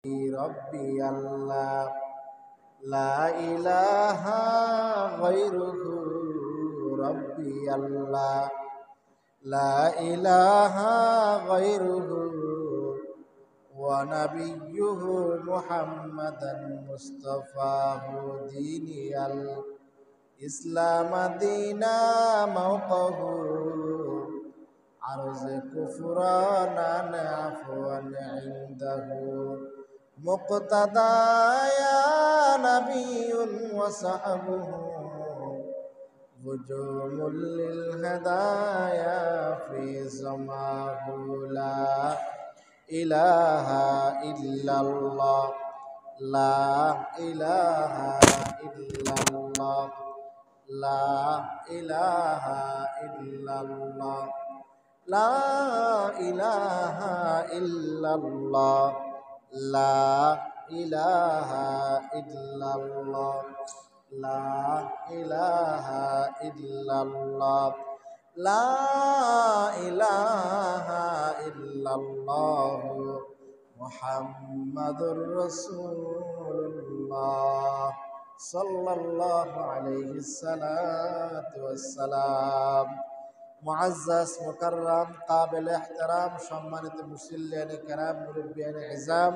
ربي الله لا إله غيره ربي الله لا إله غيره ونبيه محمدا مصطفاه ديني الإسلام دينا موقه عرض كفرانا عفوا عنده مقتدى يا نبي وصحبه هجوم للهدايا في زماه لا إله إلا الله لا إله إلا الله لا إله إلا الله لا إله إلا الله لا إله إلا الله لا إله إلا الله لا إله إلا الله محمد رسول الله صلى الله عليه الصلاة والسلام মুআজ্জাজ মুকাররম কাবিল ইহতিরাম সম্মানিত মুসল্লিয়ানে কেরাম মুরব্বিয়ানে ইজাম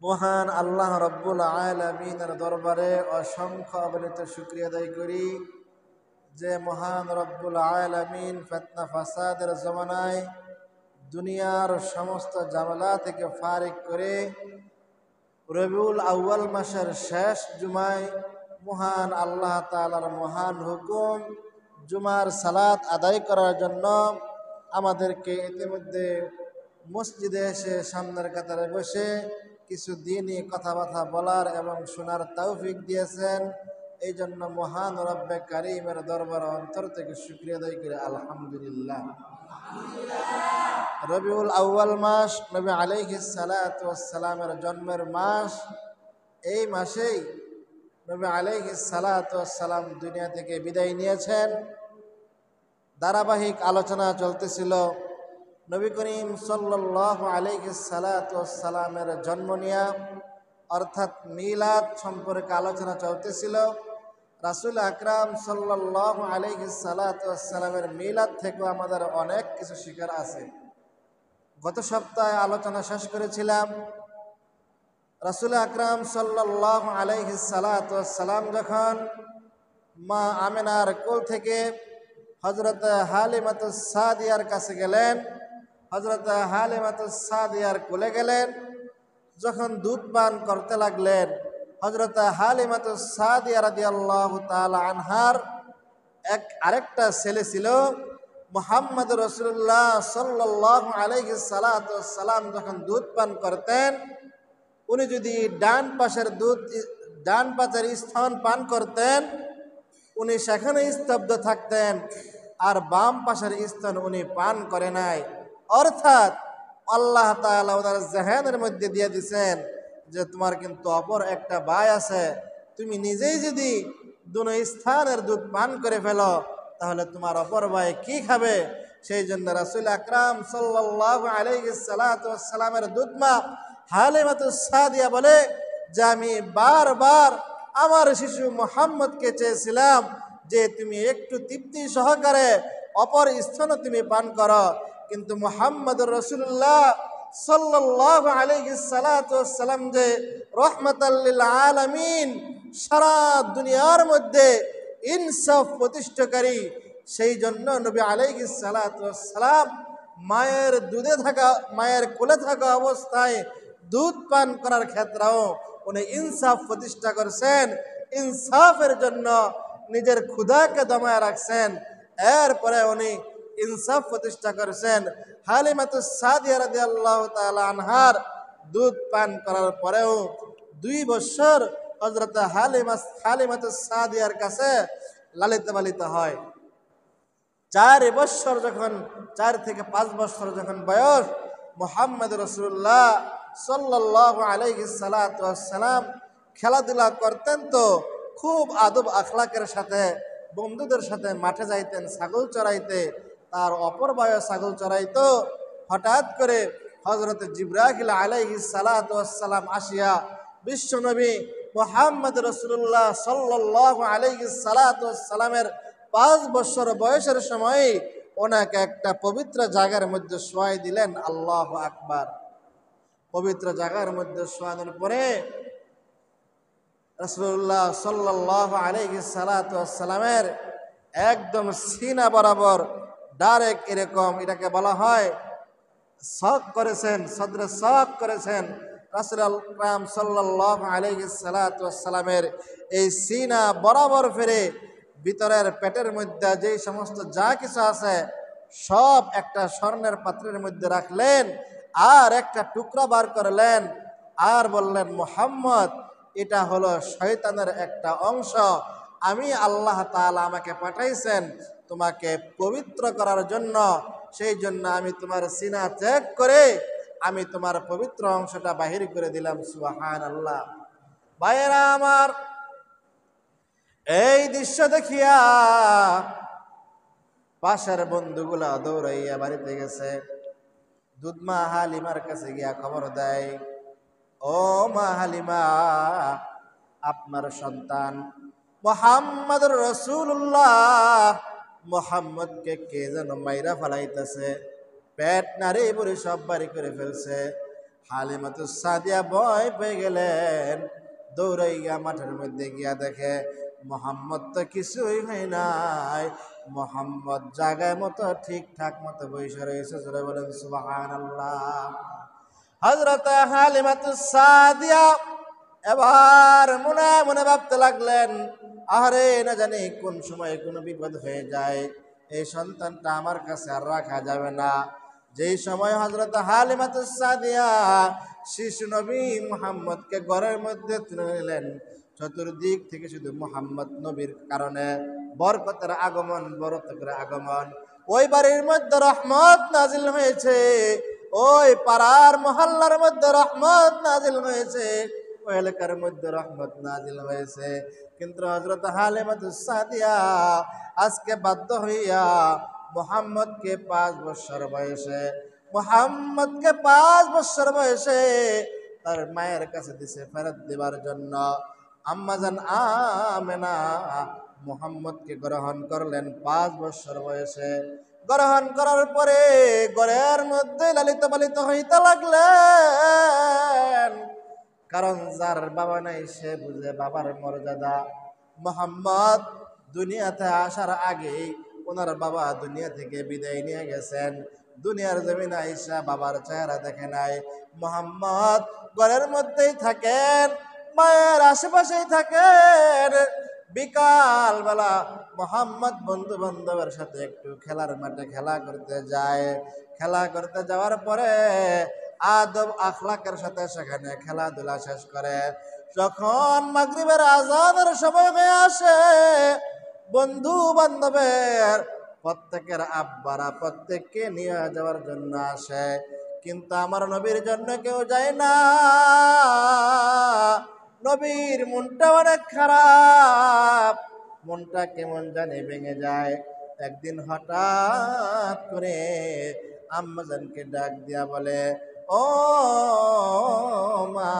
মহান আল্লাহ রব্বুল আলামিনের দরবারে অসংখ্য অগণিত শুকরিয়া আদায় করি যে মহান রব্বুল আলামিন ফিতনা ফাসাদের জমানায় দুনিয়ার সমস্ত ঝামেলা থেকে ফারিক করে রবিউল আউয়াল মাসের শেষ জুমায় মহান আল্লাহ তাআলার মহান হুকুম জুমার সালাত আদায় করার জন্য আমাদেরকে ইতিমধ্যে মসজিদে এসে সামনের কাতারে বসে কিছু দিনই কথাবার্তা বলার এবং শোনার তৌফিক দিয়েছেন। এই জন্য মহান রব্বে কারীমের দরবার অন্তর থেকে শুকরিয়া আদায় করে আলহামদুলিল্লাহ। রবিউল আউয়াল মাস নবী আলাইহিস সালাতু ওয়াস সালামের জন্মের মাস। এই মাসেই নবী আলাইহিস সালাতু ওয়াস সালাম দুনিয়া থেকে বিদায় নিয়েছেন। ধারাবাহিক আলোচনা চলতেছিল নবী করিম সাল্লাল্লাহু আলাইহিস সালাতু ওয়াস সালামের জন্ম নিয়া অর্থাৎ মিলাদ সম্পর্কে আলোচনা চলতেছিল। রাসূল আকরাম সাল্লাল্লাহু আলাইহিস সালাতু ওয়াস সালামের মিলাদ থেকে আমাদের অনেক কিছু শিখার আছে। গত সপ্তাহে আলোচনা শেষ করেছিলাম রাসূল আকরাম সাল্লাল্লাহু আলাইহিস সালাতু ওয়াস সালাম যখন মা আমিনার কোল থেকে হযরত হালিমাতুস সাদিয়ার কাছে গেলেন, হযরত হালিমাতুস সাদিয়ার কোলে গেলেন, যখন দুধ পান করতে লাগলেন হযরত হালিমাতুস সাদিয়া রাদিয়াল্লাহু তাআলা আনহার আরেকটা ছেলে ছিল মুহাম্মদ রাসূলুল্লাহ সাল্লাল্লাহু আলাইহি সাল্লাতু ওয়াস সালাম যখন দুধ পান করতেন উনি যদি ডান পাশের স্তন পান করতেন উনি সেখানে স্তব্ধ থাকতেন, আর বাম পাশের স্তন উনি পান করে নাই। অর্থাৎ আল্লাহ তাআলা ওনার জেহেনের মধ্যে দিয়ে দিয়েছেন যে তোমার কিন্তু অপর একটা ভাই আছে, তুমি নিজেই যদি দুনো স্থানের দুধ পান করে ফেলো তাহলে তোমার অপর ভাই কি খাবে? সেই জন্য রাসূল আকরাম সাল্লাল্লাহু আলাইহি সাল্লাতু ওয়াস সালামের দুধমা হালিমাতুস সাদিয়া বলে যে আমি বারবার আমার শিশু মুহাম্মদকে চেয়েছিলাম যে তুমি একটু তৃপ্তি সহকারে অপর স্তন তুমি পান করো, কিন্তু মুহাম্মদুর রাসূলুল্লাহ সাল্লাল্লাহু আলাইহি সাল্লাতু ওয়াস সালাম যে রাহমাতাল লিল আলামিন, সারা দুনিয়ার মধ্যে ইনসাফ প্রতিষ্ঠাকারী, সেই জন্য নবী আলাইহিস সালাতু ওয়াস সালাম মায়ের কোলে থাকা অবস্থায় দুধ পান করার ক্ষেত্রেও উনি ইনসাফ প্রতিষ্ঠা করছেন। ইনসাফের জন্য নিজের ক্ষুধাকে দমায় রাখছেন, এরপরে উনি ইনসাফ প্রতিষ্ঠা করেছেন। হালিমাতুস সাদিয়া রাদিয়াল্লাহু তাআলা আনহার দুধ পান করার পরেও 2 বছর হযরত হালিমাতুস সাদিয়ার কাছে লালিত পালিত হয়। 4 থেকে 5 বছর যখন বয়স, মুহাম্মদ রাসূলুল্লাহ সাল্লাল্লাহু আলাইহি সাল্লাতু ওয়াস সালাম খেলাধুলা করতেন, তো খুব আদব আখলাকের সাথে বন্ধুদের সাথে মাঠে যাইতেন ছাগল চড়াইতে। তার অপর ভাইও ছাগল চড়াইতো। হঠাৎ করে হযরত জিবরাইল আলাইহিস সালাতু ওয়াস সালাম আসিয়া বিশ্বনবী মুহাম্মদ রাসূলুল্লাহ সাল্লাল্লাহু আলাইহি সালাতু ওয়াস সালামের 5 বছর বয়সের সময় ওনাকে একটা পবিত্র জায়গার মধ্যে শোয়াই দিলেন। আল্লাহু আকবার। পবিত্র জায়গার মধ্যে শোয়ানোর পরে রাসূলুল্লাহ সাল্লাল্লাহু আলাইহি সালাতু ওয়াস সালামের একদম সিনা বরাবর ডাইরেক্ট এরকম, এটাকে বলা হয় শক করেছেন, সদরে শক করেছেন। রাসূল আকরাম সাল্লাল্লাহু আলাইহি সালাতু ওয়াস সালামের এই সিনা বরাবর ফিরে ভিতরের পেটের মধ্যে যেই সমস্ত যা কিছু আছে সব একটা স্বর্ণের পাত্রের মধ্যে রাখলেন, আর একটা টুকরা বার করলেন, আর বললেন, মুহাম্মদ, এটা হলো শয়তানের একটা অংশ। আমি আল্লাহ তাআলা আমাকে পাঠাইছেন তোমাকে পবিত্র করার জন্য। সেই জন্য আমি তোমার সিনা চেক করে আমি তোমার পবিত্র অংশটা বাহির করে দিলাম। সুবহানাল্লাহ। ভাইয়েরা আমার, এই দৃশ্য দেখিয়া পাশের বন্ধুগুলা দৌড়াইয়া বাড়িতে গেছে। দুধমা হালিমার কাছে গিয়া খবর দেয়, ও মা হালিমা, আপনার সন্তান মুহাম্মদুর রাসূলুল্লাহ মুহাম্মদকে কে যেন মাইরা ফেলাইতেছে, পেট নারী বুড়ি সব বাড়ি করে ফেলছে। হালিমাতুস সাদিয়া ভয় পেয়ে গেলেন, দৌড়াইয়া মাঠের মধ্যে গিয়া দেখে মুহাম্মদ তো কিছুই হয় নাই, মুহাম্মদ জায়গায় মতো ঠিকঠাক মতো বসে রয়েছে। জোরে বলেন সুবহানাল্লাহ। হযরত হালিমাতুস সাদিয়া এবার মনে মনে ভাবতে লাগলেন, আরে না জানি কোন সময় কোনো বিপদ হয়ে যায়, এই সন্তানটা আমার কাছে আর রাখা যাবে না। যেই সময় হযরত হালিমাতুস সাদিয়া শিশু নবী মুহাম্মদকে ঘরের মধ্যে তুলে নিলেন, চতুর্দিক থেকে শুধু মুহাম্মদ নবীর কারণে বরকতের আগমন, বরকতের আগমন। ওই বাড়ির মধ্যে রহমত নাজিল হয়েছে, ওই পাড়ার মহল্লার মধ্যে রহমত নাজিল হয়েছে, ওই এলাকার মধ্যে রহমত নাজিল হয়েছে। কিন্তু হযরত হালিমাতুস সাদিয়া আজকে বাধ্য হইয়া মুহাম্মদকে 5 বছর বয়সে, মুহাম্মদকে 5 বছর বয়সে তার মায়ের কাছে দিছে ফেরত দেবার জন্য। আম্মাজান আমেনা মুহাম্মদকে গ্রহণ করলেন 5 বছর বয়সে। গ্রহণ করার পরে ঘরের মধ্যে লালিত পালিত হইতে লাগলেন, কারণ যার বাবা নাই সে বুঝে বাবার মর্যাদা। মুহাম্মদ দুনিয়াতে আসার আগেই ওনার বাবা দুনিয়া থেকে বিদায় নিয়ে গেছেন। দুনিয়ার জমিনে আইসা বাবার চেহারা দেখে নাই। মুহাম্মদ ঘরের মধ্যেই থাকেন, মায়ের আশেপাশেই থাকেন। বিকাল বেলা মুহাম্মদ বন্ধু বান্ধবের সাথে একটু খেলার মাঠে খেলা করতে যায়। খেলা করতে যাওয়ার পরে আদব আখলাকের সাথে সেখানে খেলাধুলা শেষ করে যখন মাগরিবের আযানের সময় হয়ে আসে, বন্ধু বান্ধবের প্রত্যেকের আব্বারা প্রত্যেককে নিয়ে যাওয়ার জন্য আসে, কিন্তু আমার নবীর জন্য কেউ যায় না। নবীর মনটা অনেক খারাপ, মনটা কেমন জানি ভেঙে যায়। একদিন হঠাৎ করে আম্মাজানকে ডাক দিয়া বলে, ও মা,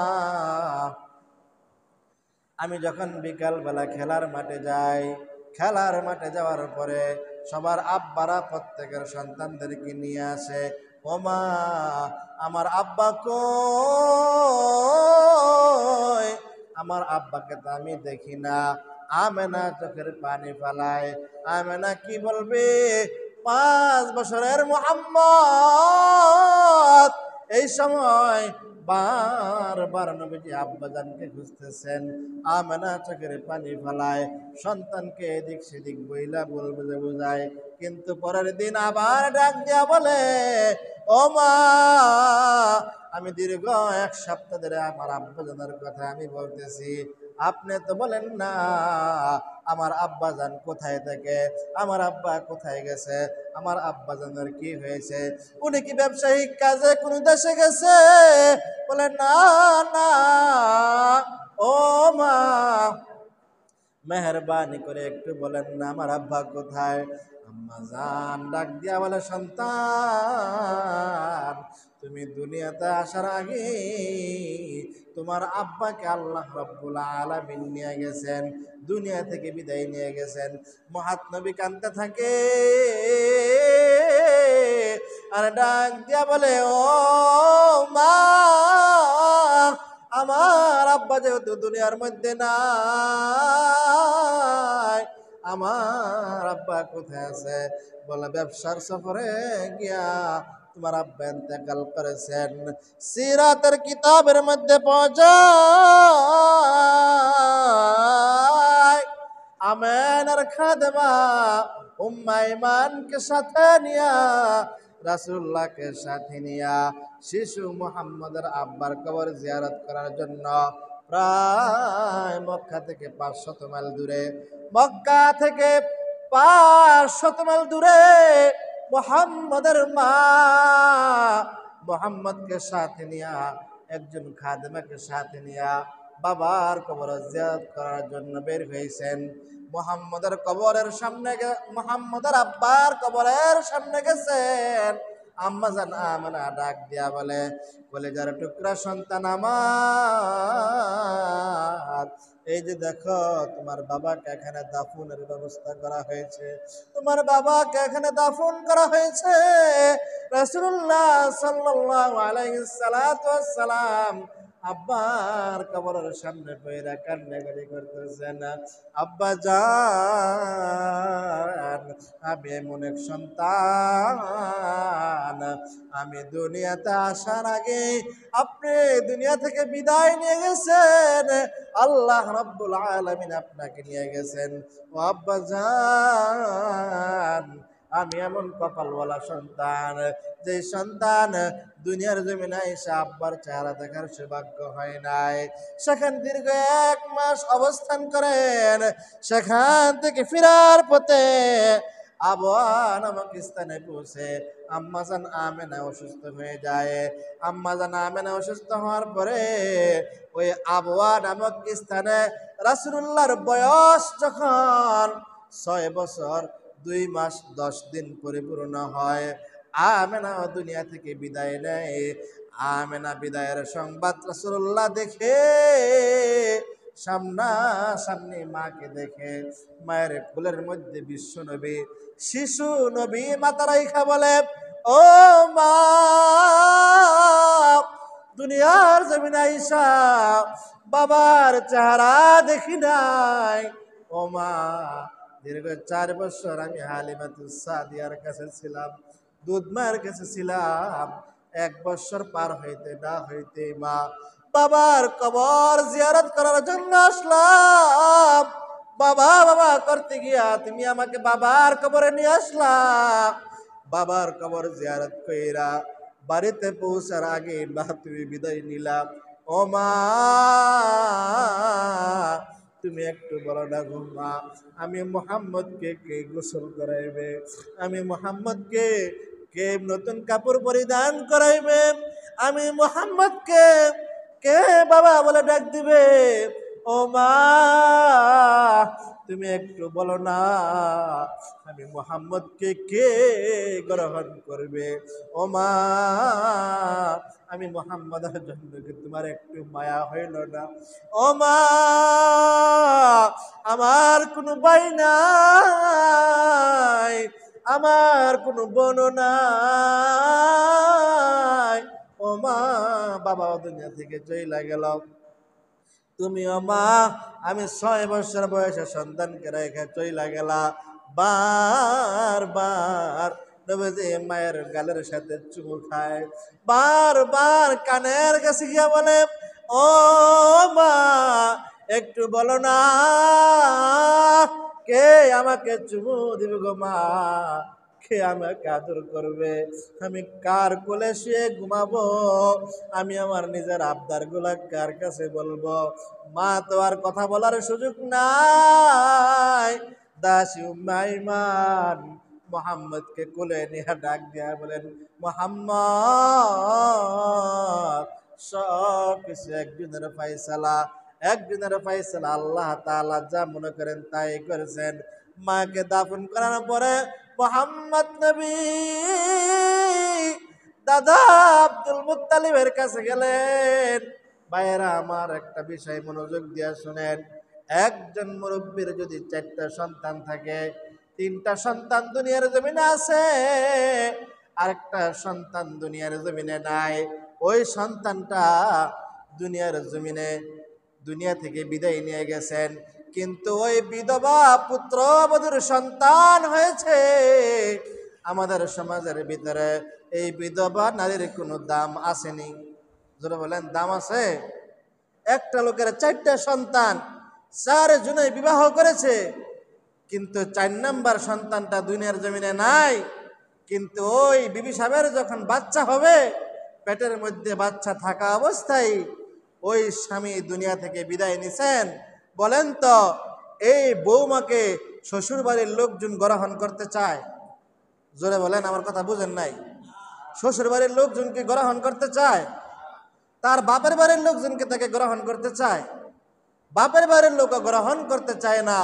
আমি যখন বিকাল বেলা খেলার মাঠে যাই, খেলার মাঠে যাওয়ার পরে সবার আব্বারা প্রত্যেকের সন্তানদেরকে নিয়ে আসে, ও মা, আমার আব্বা কই? আমার আব্বাকে তো আমি দেখি না। আমেনা চোখের পানি ফেলায়। আমেনা কি বলবে? 5 বছরের মুহাম্মদ এই সময় বারবার নবীজি আব্বাজানকে খুঁজতেছেন। আমেনা চোখের পানি ফেলায়, সন্তানকে এদিক সেদিক বইলা বলবে বোঝায়, কিন্তু পরের দিন আবার ডাক দিয়া বলে, ও মা, আমি দীর্ঘ 1 সপ্তাহ ধরে আমার আব্বাজানের কথা আমি বলতেছি, আপনি তো বলেন না আমার আব্বাজান কোথায় থাকে, আমার আব্বা কোথায় গেছে, আমার আব্বাজানের কি হয়েছে, উনি কি ব্যবসায়িক কাজে কোন দেশে গেছে? বলে না না, ও মা, মেহরবানি করে একটু বলেন না আমার আব্বা কোথায়? আম্মা জান ডাক দিয়া বলে, সন্তান তুমি দুনিয়াতে আসার আগে তোমার আব্বাকে আল্লাহ রাব্বুল আলামিন নিয়ে গেছেন, দুনিয়া থেকে বিদায় নিয়ে গেছেন। মহাত্নবী কাঁদতে থাকে আর ডাক দিয়া বলে, ও মা, আমার আব্বা যেহেতু দুনিয়ার মধ্যে নাই, আমার আব্বা কোথায় আছে? বলে, ব্যবসার সফরে গিয়া তোমার আব্বা ইন্তেকাল করেছেন। সিরাতের কিতাবের মধ্যে পাওয়া যায় আমেনার খাদেমা উম্মে আইমানকে সাথে নিয়া, রাসূলুল্লাহকে সাথে নিয়া শিশু মুহাম্মদের আব্বার কবর জিয়ারত করার জন্য প্রায় মক্কা থেকে 500 মাইল দূরে, মক্কা থেকে 500 মাইল দূরে মুহাম্মদের মা মুহাম্মদকে সাথে নিয়া, একজন খাদেমাকে সাথে নিয়া বাবার কবর জিয়ারত করার জন্য বের হয়েছেন। মুহাম্মদের কবরের সামনে, মুহাম্মদের আব্বার কবরের সামনে গেছেন। আম্মা জান আমেনা ডাক দিয়া বলে, কলেজার টুকরা সন্তান আমার, এই যে দেখো তোমার বাবাকে এখানে দাফনের ব্যবস্থা করা হয়েছে, তোমার বাবাকে এখানে দাফন করা হয়েছে। রাসূলুল্লাহ সাল্লাল্লাহু আলাইহি সাল্লাম আব্বার কবরের সামনে পয়রা কান্নাকাটি করতেছেন। আব্বা জান, আমি এমন এক সন্তান, আমি দুনিয়াতে আসার আগে আপনি দুনিয়া থেকে বিদায় নিয়ে গেছেন, আল্লাহ রাব্বুল আলামিন আপনাকে নিয়ে গেছেন। ও আব্বা জান, আমি এমন কপালওয়ালা সন্তান, যে সন্তান দুনিয়ার জমিনে এসে আব্বার চেহারা দেখার সৌভাগ্য হয় নাই। সেখান দীর্ঘ 1 মাস অবস্থান করেন, সেখান থেকে ফেরার পথে আবওয়া নামক স্থানে পৌঁছে আম্মাজান আমেনা অসুস্থ হয়ে যায়। আম্মাজান আমেনা অসুস্থ হওয়ার পরে ওই আবওয়া নামক স্থানে রাসূলুল্লাহর বয়স যখন 6 বছর 2 মাস 10 দিন পরিপূর্ণ হয়, আমেনা দুনিয়া থেকে বিদায় নেয়। আমেনা বিদায়ের সংবাদ রাসূলুল্লাহ দেখে, সামনাসামনি মাকে দেখে, মায়ের কোলের মধ্যে বিশ্ব নবী, শিশু নবী মাতা রাইখা বলে, ও মা, দুনিয়ার জমিনে আইসা বাবার চেহারা দেখি নাই। ও মা, দীর্ঘ 4 বছর আমি হালিমাতুস সাদিয়ার কাছে ছিলাম, দুধ মায়ের কাছে ছিলাম। 1 বছর পার হইতে না হইতে মা, বাবার কবর জিয়ারত করার জন্য আসলাম। বাবা বাবা করতে গিয়া তুমি আমাকে বাবার কবরে নিয়ে আসলা। বাবার কবর জিয়ারত কইরা বাড়িতে পৌঁছার আগে মা তুমি বিদায় নিলা। ও মা, তুমি একটু বলো না গো মা, আমি মুহাম্মদকে কে গোসল করাইবে? আমি মুহাম্মদকে কে নতুন কাপড় পরিধান করাইবে? আমি মুহাম্মদকে কে বাবা বলে ডাক দিবে? ও মা, তুমি একটু বলো না, আমি মুহাম্মদকে কে গ্রহণ করবে? ও মা, আমি মুহাম্মদের জন্য কি তোমার একটু মায়া হইল না? ও মা, আমার কোনো ভাই নাই, আমার কোনো বোন নাই। ও মা, বাবা দুনিয়া থেকে চইলা গেল, তুমি ও মা, আমি 6 বছর বয়সে সন্তানকে রেখে চইলা গেলা। বারবার নবীজি মায়ের গালের সাথে চুমু খায়, বারবার কানের কাছে গিয়া বলে, ও মা, একটু বলো না, কে আমাকে চুমু দিবে গো মা? কে আমাকে আদর করবে? আমি কার কোলে শুয়ে ঘুমাবো? আমি আমার নিজের আবদার গুলা কার কাছে বলবো? মা তো আর কথা বলার সুযোগ নাই। দাসী উম্মে আইমান মুহাম্মদকে কোলে নিয়ে ডাক দিয়া বলেন, মুহাম্মদ, সব কিছু একজনের ফায়সালা, একজনের ফায়সালা। আল্লাহ তাআলা যা মনে করেন তাই করেছেন। মাকে দাফন করার পরে মোহাম্মদ নবী দাদা আব্দুল মুত্তালিবের কাছে গেলেন। ভাইয়েরা আমার, একটা বিষয় মনোযোগ দিয়ে শুনেন। একজন মুরব্বীর যদি 4টা সন্তান থাকে, 3টা সন্তান দুনিয়ার জমিনে আছে, আরেকটা সন্তান দুনিয়ার জমিনে নাই, ওই সন্তানটা দুনিয়ার জমিনে দুনিয়া থেকে বিদায় নিয়ে গেছেন, কিন্তু ওই বিধবা পুত্রবধূর সন্তান হয়েছে। আমাদের সমাজের ভিতরে এই বিধবা নারীর কোনো দাম আসেনি। যারা বলেন দাম আছে? একটা লোকের 4টা সন্তান, 4 জনে বিবাহ করেছে, কিন্তু 4 নাম্বার সন্তানটা দুনিয়ার জমিনে নাই। কিন্তু ওই বিবি সাহেবের যখন বাচ্চা হবে, পেটের মধ্যে বাচ্চা থাকা অবস্থায় ওই স্বামী দুনিয়া থেকে বিদায় নিছেন। বলেন তো, এই বৌমাকে শ্বশুর বাড়ির লোকজন গ্রহণ করতে চায়? জোরে বলেন, আমার কথা বুঝেন নাই? শ্বশুর বাড়ির লোকজনকে গ্রহণ করতে চায়? তার বাপের বাড়ির লোকজনকে তাকে গ্রহণ করতে চায়? বাপের বাড়ির লোক গ্রহণ করতে চায় না,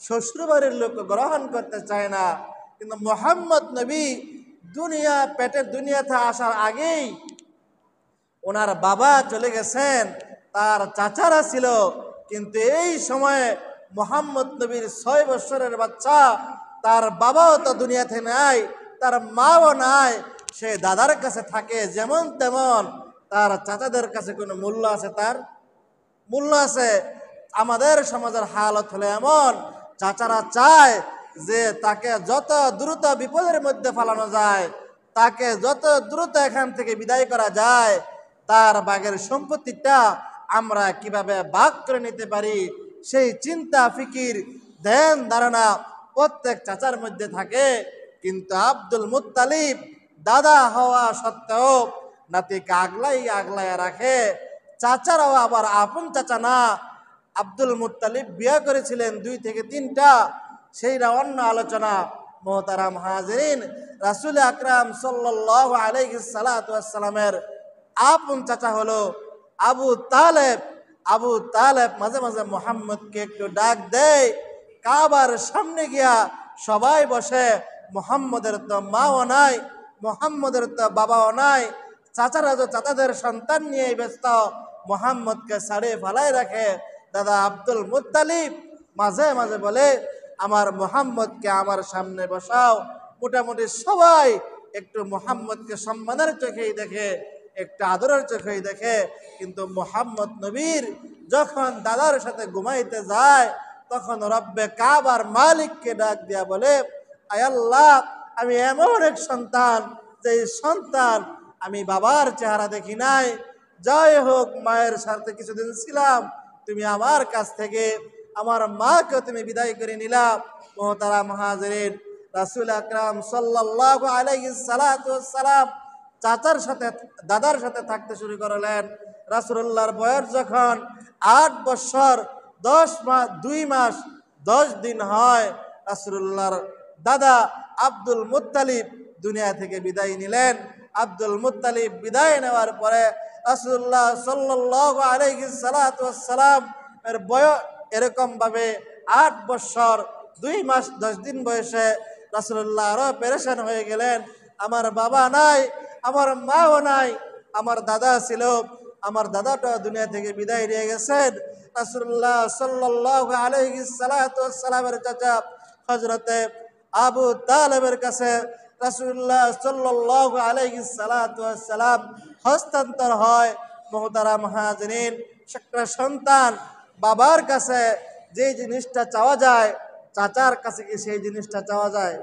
শ্বশুর বাড়ির লোক গ্রহণ করতে চায় না। কিন্তু মুহাম্মদ নবী পেটের দুনিয়াতে আসার আগেই ওনার বাবা চলে গেছেন, তার চাচারা ছিল, কিন্তু এই সময়ে মুহাম্মদ নবীর 6 বছরের বাচ্চা, তার বাবাও তো দুনিয়াতে নাই, তার মাও নাই, সে দাদার কাছে থাকে যেমন তেমন। তার চাচাদের কাছে কোনো মূল্য আছে? তার মূল্য আছে? আমাদের সমাজের হালত হলো এমন, চাচারা চায় যে তাকে যত দ্রুত বিপদের মধ্যে ফেলানো যায়, তাকে যত দ্রুত এখান থেকে বিদায় করা যায়, তার বাগের সম্পত্তিটা আমরা কিভাবে ভাগ করে নিতে পারি, সেই চিন্তা ফিকির ধ্যান ধারণা প্রত্যেক চাচার মধ্যে থাকে। কিন্তু আব্দুল মুত্তালিব দাদা হওয়া সত্ত্বেও নাতিকে আগলাইয়া রাখে। চাচারাও আবার আপন চাচা না। আব্দুল মুত্তালিব বিয়ে করেছিলেন 2 থেকে 3টা, সেইটা অন্য আলোচনা। মোহতারাম হাজিরিন, রাসূল আকরাম সাল্লাল্লাহু আলাইহি সাল্লাতু ওয়াসসালামের আপন চাচা হলো আবু তালেব। আবু তালেব মাঝে মাঝে মুহাম্মদকে একটু ডাক দেয়, কাবার সামনে গিয়া সবাই বসে। মুহাম্মদের তো মাও নাই, মুহাম্মদের তো বাবাও নাই, চাচারা তো চাচাদের সন্তান নিয়ে ব্যস্ত, মুহাম্মদকে ছাড়ে ফালাই রাখে। দাদা আব্দুল মুত্তালিব মাঝে মাঝে বলে, আমার মুহাম্মদকে আমার সামনে বসাও। মোটামুটি সবাই একটু মুহাম্মদকে সম্মানের চোখেই দেখে, একটু আদরের চোখেই দেখে। কিন্তু মুহাম্মদ নবীর যখন দাদার সাথে ঘুমাইতে যায়, তখন রব্বে কাবার মালিককে ডাক দিয়া বলে, আয় আল্লাহ, আমি এমন এক সন্তান, যে সন্তান আমি বাবার চেহারা দেখি নাই। জয় হোক, মায়ের সাথে কিছুদিন ছিলাম, তুমি আমার কাছ থেকে আমার মাকে তুমি বিদায় করে নিলা। মোহতারাম হাজিরিন, রাসূল আকরাম সাল্লাল্লাহু আলাইহি সাল্লাতু ওয়াসসালাম চাচার সাথে দাদার সাথে থাকতে শুরু করলেন। রাসূলুল্লাহর বয়স যখন 8 বছর 2 মাস 10 দিন হয়, রাসূলুল্লাহর দাদা আব্দুল মুত্তালিব দুনিয়া থেকে বিদায় নিলেন। আব্দুল মুত্তালিব বিদায় নেওয়ার পরে রাসূলুল্লাহ সাল্লাল্লাহু আলাইহি সাল্লাতু ওয়াসসালাম এর বয়স এরকম ভাবে 8 বছর 2 মাস 10 দিন বয়সে রাসূলুল্লাহ আরো পেরেশান হয়ে গেলেন। আমার বাবা নাই, আমার মাও নাই, আমার দাদা ছিল, আমার দাদাটা দুনিয়া থেকে বিদায় নিয়ে গেছেন। রাসূলুল্লাহ সাল্লাল্লাহু আলাইহি সাল্লাতু ওয়াসসালামের চাচা হযরতে আবু তালেবের কাছে রাসূলুল্লাহ সাল্লাল্লাহু আলাইহি সাল্লাতু ওয়াসসালাম হস্তান্তর হয়। মুহতারাম হাজিরিন, একটা সন্তান বাবার কাছে যে জিনিসটা চাওয়া যায়, চাচার কাছে কি সেই জিনিসটা চাওয়া যায়?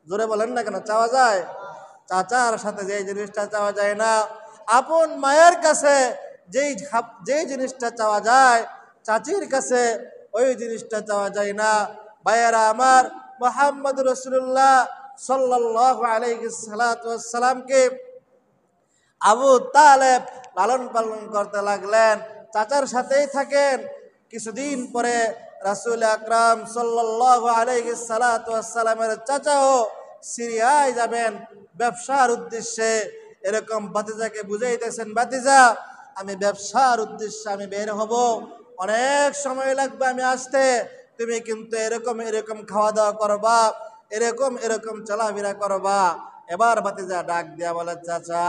জোরে বলেন না কেন, চাওয়া যায়? চাচার সাথে যে জিনিসটা চাওয়া যায় না, আপন মায়ের কাছে যেই জিনিসটা চাওয়া যায়, চাচির কাছে ওই জিনিসটা চাওয়া যায় না। ভাইয়েরা আমার, মুহাম্মদ রাসূলুল্লাহ সাল্লাল্লাহু আলাইহি সাল্লাতু ওয়াসসালামকে আবু তালেব লালন পালন করতে লাগলেন, চাচার সাথেই থাকেন। কিছুদিন পরে রাসূল আকরাম সাল্লাল্লাহু আলাইহি সাল্লাতু ওয়াসসালামের চাচাও সিরিয়ায় যাবেন ব্যবসার উদ্দেশ্যে। এরকম ভাতিজাকে বুঝাইতেছেন, ভাতিজা, আমি ব্যবসার উদ্দেশ্যে আমি বের হব, অনেক সময় লাগবে আমি আসতে, তুমি কিন্তু এরকম খাওয়া দাওয়া করবা, এরকম এরকম চলাফেরা করবা। এবার ভাতিজা ডাক দিয়া বলে, চাচা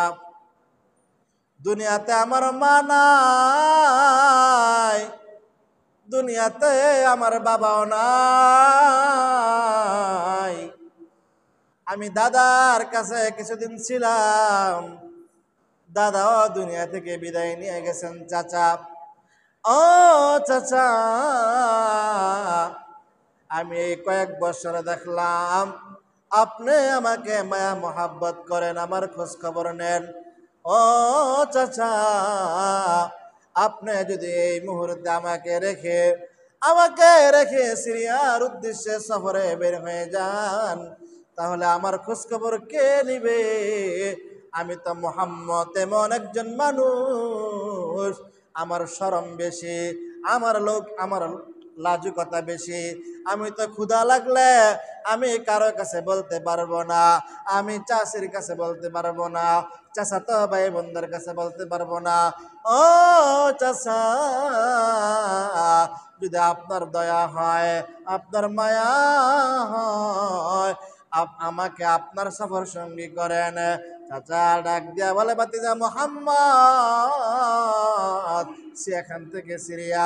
দুনিয়াতে আমার মা নাই, দুনিয়াতে আমার বাবাও নাই, আমি দাদার কাছে কিছুদিন ছিলাম, দাদাও দুনিয়া থেকে বিদায় নিয়ে গেছেন চাচা। ও চাচা, আমি এই কয়েক বছর দেখলাম আপনি আমাকে মায়া মোহাব্বত করেন, আমার খোঁজ খবর নেন। ও চাচা, আপনি যদি এই মুহূর্তে আমাকে রেখে সিরিয়ার উদ্দেশ্যে সফরে বের হয়ে যান, তাহলে আমার খোঁজ খবর কে নিবে? আমি তো মুহাম্মদ এমন একজন মানুষ, আমার শরম বেশি, আমার লাজুকতা বেশি। আমি তো ক্ষুধা লাগলে আমি কারো কাছে বলতে পারবো না, আমি চাষির কাছে বলতে পারবো না, চাচাতো ভাই বোনদের কাছে বলতে পারবো না। ও চাচা, যদি আপনার দয়া হয়, আপনার মায়া হয়, আমাকে আপনার সফর সঙ্গী করেন। চাচা ডাক দিয়া বলে, ভাতিজা মুহাম্মদ সেখান থেকে সিরিয়া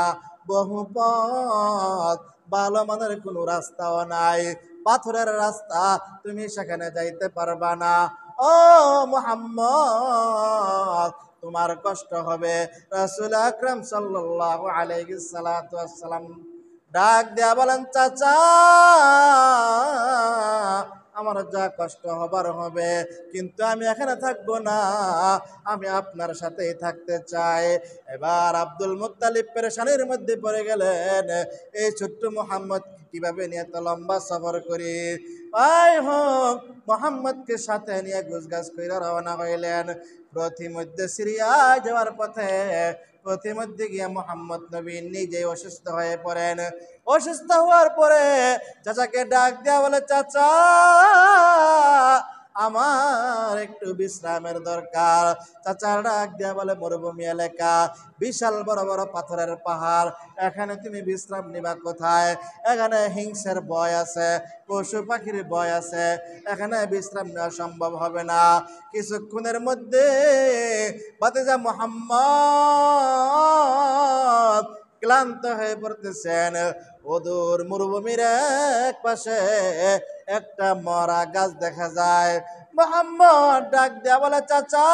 বহু পথ, ভালো মানের কোনো রাস্তাও নাই, পাথরের রাস্তা, তুমি সেখানে যাইতে পারবা না। ও মুহাম্মদ, তোমার কষ্ট হবে। রাসূল আকরাম সাল্লাল্লাহু আলাইহি সাল্লাতু ওয়াসসালাম ডাক দেয়া বলেন, চাচা আমার যা কষ্ট হবার হবে, কিন্তু আমি এখানে থাকবো না, আমি আপনার সাথেই থাকতে চাই। এবার আব্দুল মুত্তালিব পেরেশানির মধ্যে পড়ে গেলেন, এই ছোট্ট মুহাম্মদ কিভাবে নিয়ে এত লম্বা সফর করি। তাই হোক, মোহাম্মদকে সাথে নিয়ে গুছগাছ করে রওনা হইলেন। প্রতিমধ্যে সিরিয়া যাওয়ার পথে প্রতিমধ্যে গিয়ে মোহাম্মদ নবী নিজেই অসুস্থ হয়ে পড়েন। অসুস্থ হওয়ার পরে চাচাকে ডাক দেয়া বলে, চাচা আমার একটু বিশ্রামের দরকার। চাচার ডাক দেয়া বলে, মরুভূমি এলাকা, বিশাল বড় বড় পাথরের পাহাড়, এখানে তুমি বিশ্রাম নিবা কোথায়? এখানে হিংসের ভয় আছে, পশু পাখির ভয় আছে, এখানে বিশ্রাম নেওয়া সম্ভব হবে না। কিছুক্ষণের মধ্যে ভাতিজা মুহাম্মদ ক্লান্ত হয়ে পড়তেছেন। ওদূর মরুভূমির এক পাশে একটা মরা গাছ দেখা যায়। মুহাম্মদ ডাক দেয়া বলে, চাচা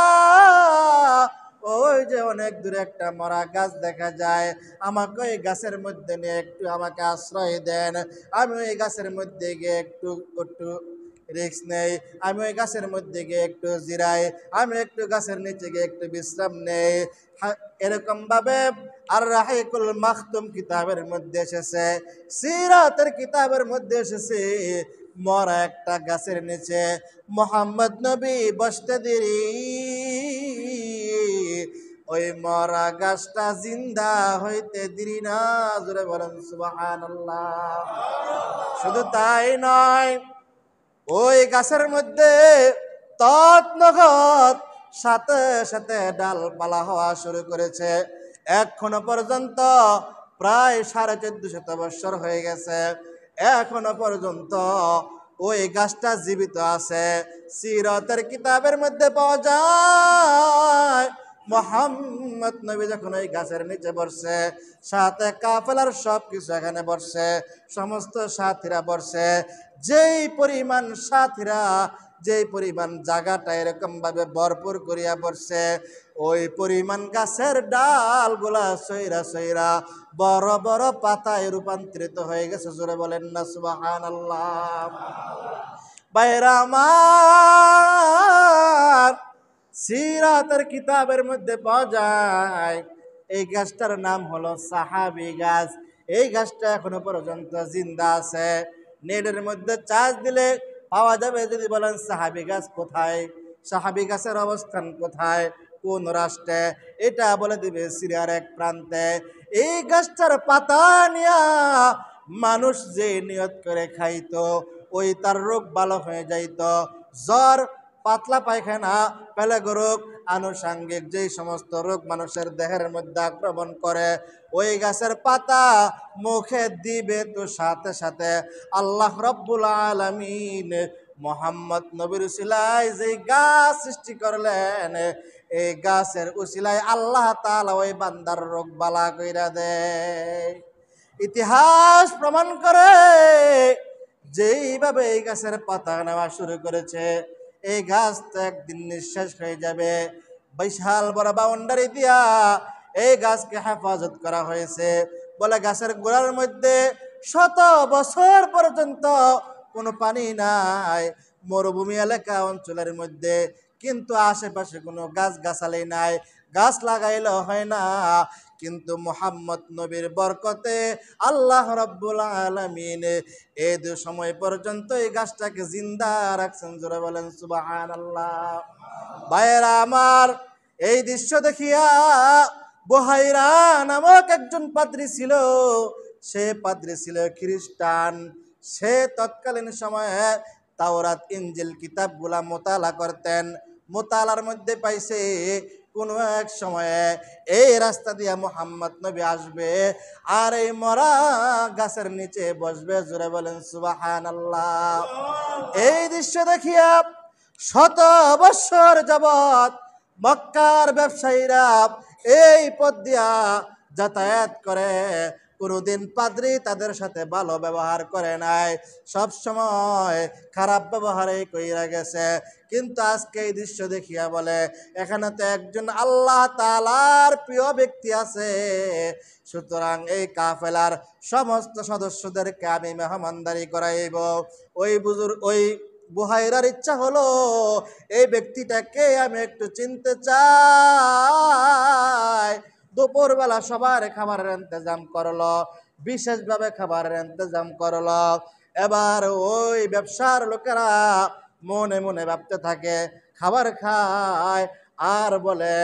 ওই যে অনেক দূরে একটা মরা গাছ দেখা যায়, আমাকে ওই গাছের মধ্যে নিয়ে একটু আমাকে আশ্রয় দেন, আমি ওই গাছের মধ্যে গিয়ে একটু একটু রিস্ক নেই, আমি ওই গাছের মধ্যে গিয়ে একটু জিরাই, আমি একটু গাছের নিচে গিয়ে একটু বিশ্রাম নেই। এরকম ভাবে আর রাহিকুল মাখতুম কিতাবের মধ্যে এসেছে, সিরাতের কিতাবের মধ্যে এসেছে, মরা একটা গাছের নিচে মুহাম্মদ নবী বসতে দেরি, ওই মরা গাছটা জিন্দা হইতে দেরি না। জোরে বলেন সুবহানাল্লাহ। শুধু তাই নয়, ওই গাছের মধ্যে তৎনগত সাথে সাথে ডালপালা হওয়া শুরু করেছে। এখনো পর্যন্ত প্রায় 1450 বছর হয়ে গেছে, এখনো পর্যন্ত ওই গাছটা জীবিত আছে। সিরাতের কিতাবের মধ্যে পাওয়া যায়, মুহাম্মদ নবী যখন ওই গাছের নিচে বসছে, সাথে কাফেলার সব কিছু এখানে বসছে, সমস্ত সাথীরা বসছে। যেই পরিমাণ সাথীরা, যেই পরিমাণ জায়গাটা এরকম ভাবে ভরপুর করিয়া বসছে, ওই পরিমাণ গাছের ডালগুলা সইরা সইরা বড় বড় পাতায় রূপান্তরিত হয়ে গেছে। জোরে বলেন না সুবহানাল্লাহ। বাইরা আমার, সিরাতের কিতাবের মধ্যে পাওয়া যায় এই গাছটার নাম হলো সাহাবী গাছ। এই গাছটা এখনো পর্যন্ত জিন্দা আছে। নেটের মধ্যে চার্জ দিলে পাওয়া যাবে। যদি বলেন সাহাবী গাছ কোথায়, সাহাবী গাছের অবস্থান কোথায়, কোন রাষ্ট্রে, এটা বলে দিবে সিরিয়ার এক প্রান্তে। এই গাছটার পাতা নিয়া মানুষ যে নিয়ত করে খাইতো, ওই তার রোগ ভালো হয়ে যাইত। জ্বর, পাতলা পায়খানা, পেলেগ রোগ, আনুষাঙ্গিক যেই সমস্ত রোগ মানুষের দেহের মধ্যে আক্রমণ করে, ওই গাছের পাতা মুখে দিবে তো সাথে সাথে আল্লাহ রব্বুল আলামিন মোহাম্মদ নবীর উসিলায় যেই গাছ সৃষ্টি করলেন, এই গাছের উসিলায় আল্লাহ তাআলা ওই বান্দার রোগ বালা কইরা দেয়। ইতিহাস প্রমাণ করে যেইভাবে এই গাছের পাতা নেওয়া শুরু করেছে, এই গাছ তো একদিন নিঃশেষ হয়ে যাবে। বিশাল বড় বাউন্ডারি দিয়া এই গাছকে হেফাজত করা হয়েছে। বলে গাছের গোড়ার মধ্যে 100 বছর পর্যন্ত কোনো পানি নাই, মরুভূমি এলাকা অঞ্চলের মধ্যে, কিন্তু আশেপাশে কোনো গাছ গাছালি নাই, গাছ লাগাইলে হয় না। কিন্তু মুহাম্মদ নবীর বরকতে আল্লাহ রাব্বুল আলামিন এই সময় পর্যন্ত এই গাছটাকে জিন্দা রাখছেন। জোরে বলেন সুবহানাল্লাহ। ভাইয়েরা আমার, এই দৃশ্য দেখিয়া বুহাইরা নামক একজন পাদ্রী ছিল, সে পাদ্রী ছিল খ্রিস্টান। সে তৎকালীন সময়ে তাওরাত ইনজিল কিতাবগুলা মোতালা করতেন। মোতালার মধ্যে পাইছে কোনো এক সময়ে এই রাস্তা দিয়া মুহাম্মদ নবী আসবে আর এই মরা গাছের নিচে বসবে। জোরে বলেন সুবহানাল্লাহ। এই দৃশ্য দেখিয়া 100 বছর যাবত মক্কার ব্যবসায়ীরা এই পথ দিয়া যাতায়াত করে, কোনোদিন পাদ্রী তাদের সাথে ভালো ব্যবহার করে নাই, সব সময় খারাপ ব্যবহারই কইরা গেছে। কিন্তু আজকে এই দৃশ্য দেখিয়া বলে এখানে তো একজন আল্লাহ তাআলার প্রিয় ব্যক্তি আছে, সুতরাং এই কাফেলার সমস্ত সদস্যদেরকে আমি মেহমানদারি করাইব। ওই বুহাইরার ইচ্ছা হলো এই ব্যক্তিটাকে আমি একটু চিনতে চাই। দুপুরবেলা সবার খাবারের ইন্তজাম করলো, বিশেষভাবে খাবারের ইন্তজাম করলো। এবার ওই ব্যবসার লোকেরা মনে মনে ভাবতে থাকে, খাবার খায় আর বলে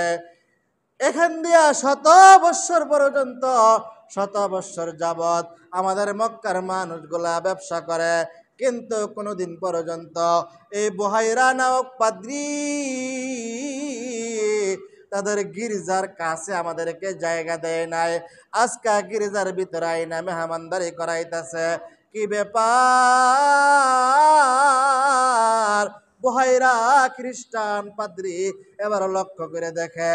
এখান দিয়া 100 বৎসর পর্যন্ত, 100 বৎসর যাবত আমাদের মক্কার মানুষগুলা ব্যবসা করে, কিন্তু কোনোদিন পর্যন্ত এই বুহাইরা নামক পাদ্রী তাদের গির্জার কাছে আমাদেরকে জায়গা দেয় নাই। আজকে গির্জার ভিতরে আইনা মেহমানদারি করাইতেছে। কি ব্যাপার? বুহাইরা খ্রিস্টান পাদ্রী এবার লক্ষ্য করে দেখে,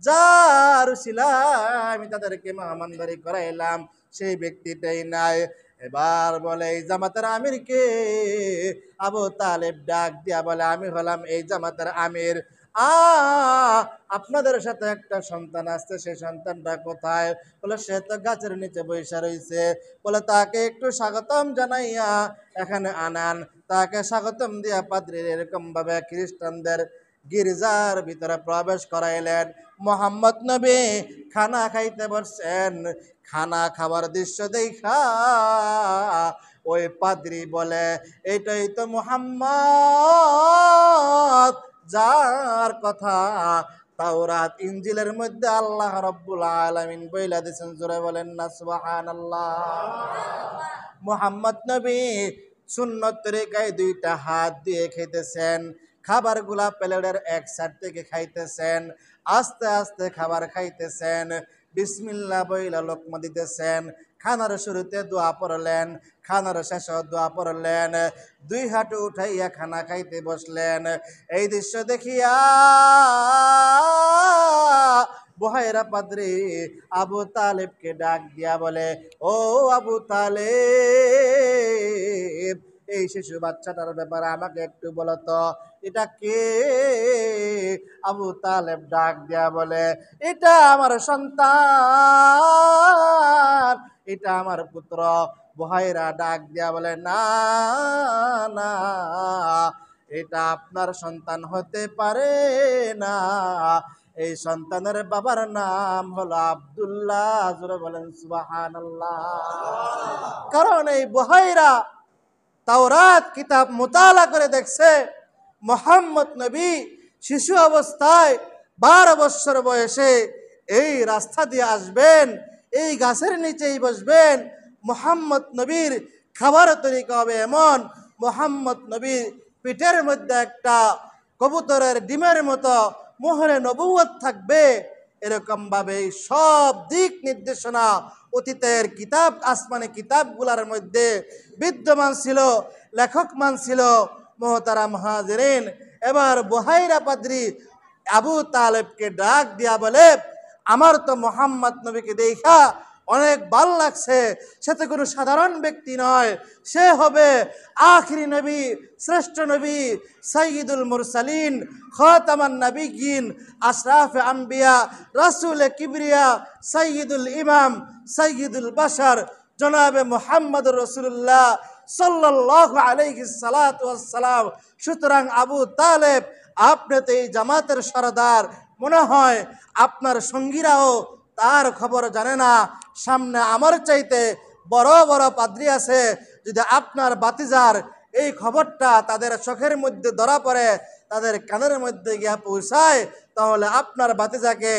যার উসিলায় আমি তাদেরকে মেহমানদারি করাইলাম সেই ব্যক্তিটাই নাই। এবার বলে এই জামাতের আমিরকে আবু তালেব ডাক দিয়া বলে, আমি হলাম এই জামাতের আমির। আপনাদের সাথে একটা সন্তান আসছে, সেই সন্তানটা কোথায়? বলে সে তো গাছের নিচে বসে রয়েছে। বলে তাকে একটু স্বাগতম জানাইয়া এখানে আনান। তাকে স্বাগতম দিয়া পাদ্রী এরকম ভাবে খ্রিস্টানদের গির্জার ভিতরে প্রবেশ করাইলেন। মুহাম্মদ নবী খানা খাইতে বসছেন। খানা খাবার দৃশ্য দেখা ওই পাদ্রী বলে, এটাই তো মুহাম্মদ, যার কথা তাওরাত ইনজিলের মধ্যে আল্লাহ রাব্বুল আলামিন বইলা দিয়েছেন। জোরে বলেন না সুবহানাল্লাহ। মুহাম্মদ নবী সুন্নত তরিকায় 2টা হাত দিয়ে খাইতেছেন। খাবারগুলা প্লেটের এক সাইড থেকে খাইতেছেন, আস্তে আস্তে খাবার খাইতেছেন, বিসমিল্লাহ বইলা লোকমা দিতেছেন। খানার শুরুতে দোয়া পড়লেন, খানার শেষে দোয়া পড়লেন, 2 হাঁটু উঠাইয়া খানা খাইতে বসলেন। এই দৃশ্য দেখিয়া বুহাইরা পাদ্রী আবু তালেবকে ডাক দিয়া বলে, ও আবু তালেব, এই শিশু বাচ্চাটার ব্যাপারে আমাকে একটু বলো তো, এটা কে? আবু তালেব ডাক দিয়া বলে, এটা আমার সন্তান, এটা আমার পুত্র। বুহাইরা ডাক দিয়া বলে, না না, এটা আপনার সন্তান হতে পারে না। এই সন্তানের বাবার নাম হলো আব্দুল্লাহ। জোরে বলেন সুবহানাল্লাহ। কারণ এই বুহাইরা তাওরাত কিতাব মুতালা করে দেখছে মুহাম্মদ নবী শিশু অবস্থায় 12 বছর বয়সে এই রাস্তা দিয়ে আসবেন, এই গাছের নিচেই বসবেন। মুহাম্মদ নবীর খাবার তরিকা হবে এমন, মুহাম্মদ নবীর পিঠের মধ্যে একটা কবুতরের ডিমের মতো মোহরে নবুয়ত থাকবে। এরকমভাবে সব দিক নির্দেশনা অতীতের কিতাব, আসমানি কিতাবগুলোর মধ্যে বিদ্যমান ছিল, লেখকমান ছিল। মোহতারাম হাজিরিন, এবার বুহাইরা পাদ্রী আবু তালেবকে ডাক দিয়া বলে, আমার তো মোহাম্মদ নবীকে দেখা অনেক ভালো লাগছে। সে তো কোনো সাধারণ ব্যক্তি নয়, সে হবে আখিরি নবী, শ্রেষ্ঠ নবী, সাইয়্যিদুল মুরসালিন, খাতামান নাবিয়্যিন, আশরাফে আম্বিয়া, রাসূলে কিবরিয়া, সাইয়্যিদুল ইমাম, সাইয়্যিদুল বাশার, জনাবে মুহাম্মদুর রাসূলুল্লাহ সাল্লাল্লাহু আলাইহি সাল্লাতু ওয়াসসালাম। সুতরাং আবু তালেব, আপনি তো এই জামাতের সরদার, মনে হয় আপনার সঙ্গীরাও তার খবর জানে না। সামনে আমার চাইতে বড় বড় পাদ্রী আছে, যদি আপনার বাতিজার এই খবরটা তাদের চোখের মধ্যে ধরা পড়ে, তাদের কানের মধ্যে গিয়া পৌঁছায়, তাহলে আপনার বাতিজাকে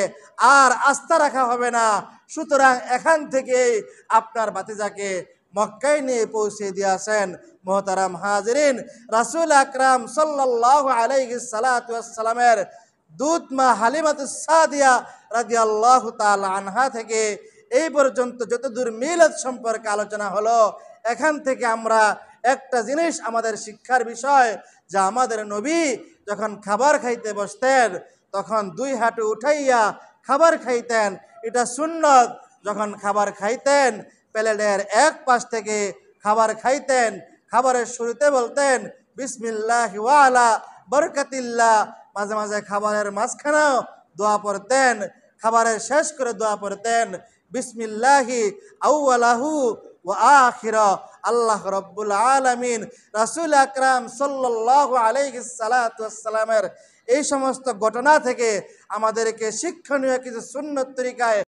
আর আস্থা রাখা হবে না। সুতরাং এখান থেকে আপনার বাতিজাকে মক্কায় নিয়ে পৌঁছে দিয়েছেন। মোহতারাম হাজিরিন, রাসূল আকরাম সাল্লাল্লাহু আলাইহি সাল্লাতু ওয়াসসালামের দুধ মা হালিমাতুস সাদিয়া রাদিয়াল্লাহু তাআলা আনহা থেকে এই পর্যন্ত যতদূর মিলাদ সম্পর্কে আলোচনা হলো, এখান থেকে আমরা একটা জিনিস আমাদের শিক্ষার বিষয়, যে আমাদের নবী যখন খাবার খাইতে বসতেন তখন দুই হাঁটু উঠাইয়া খাবার খাইতেন, এটা সুন্নত। যখন খাবার খাইতেন প্লেটের এক পাশ থেকে খাবার খাইতেন, খাবারের শুরুতে বলতেন বিসমিল্লাহি ওয়া আলা বরকাতিল্লাহ, মাঝে মাঝে খাবারের মাঝখানেও দোয়া পড়তেন, খাবারের শেষ করে দোয়া পড়তেন বিসমিল্লাহি আউয়ালাহু ওয়া আখিরা, আল্লাহ রাব্বুল আলামিন। রাসূল আকরাম সাল্লাল্লাহু আলাইহি সাল্লাতু ওয়াসসালামের এই সমস্ত ঘটনা থেকে আমাদেরকে শিক্ষণীয় কিছু সুন্নত তরিকায়